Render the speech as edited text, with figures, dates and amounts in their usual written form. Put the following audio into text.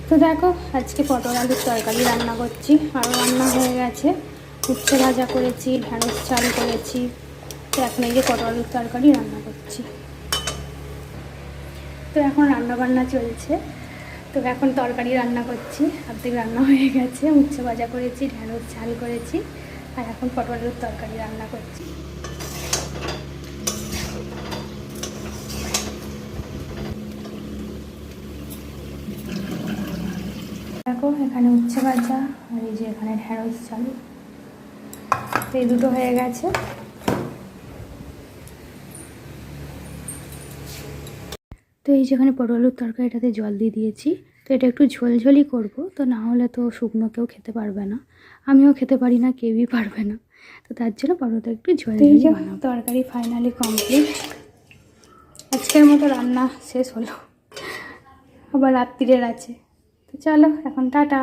তো দেখো আজকে পটল আলুর তরকারি রান্না করছি, আরও রান্না হয়ে গেছে। উচ্ছে ভাজা করেছি, ঢ্যাঁড়স চাল করেছি। তো এখন এই যে পটল আলুর তরকারি রান্না করছি। তো এখন রান্নাবান্না চলছে। তো এখন তরকারি রান্না করছি, অর্ধেক রান্না হয়ে গেছে। উচ্ছে ভাজা করেছি, ঢ্যাঁড়স চাল করেছি, আর এখন পটল আলুর তরকারি রান্না করছি। দেখো এখানে উচ্ছে ভাজা আর এই যে এখানে ঢ্যাঁড়স চাল, তো এই দুটো হয়ে গেছে। তো এই যেখানে পটল আলুর তরকারিটাতে জল দিয়ে দিয়েছি। তো এটা একটু ঝোলঝোলই করবো, তো না হলে তো শুকনো কেউ খেতে পারবে না, আমিও খেতে পারি না, কেউই পারবে না। তো তার জন্য পটলটা একটু ঝোলঝোলি বানাবো। তরকারি ফাইনালি কমপ্লিট। আজকের মতো রান্না শেষ হলো, আবার রাত্রিরের আছে। তো চলো এখন টাটা।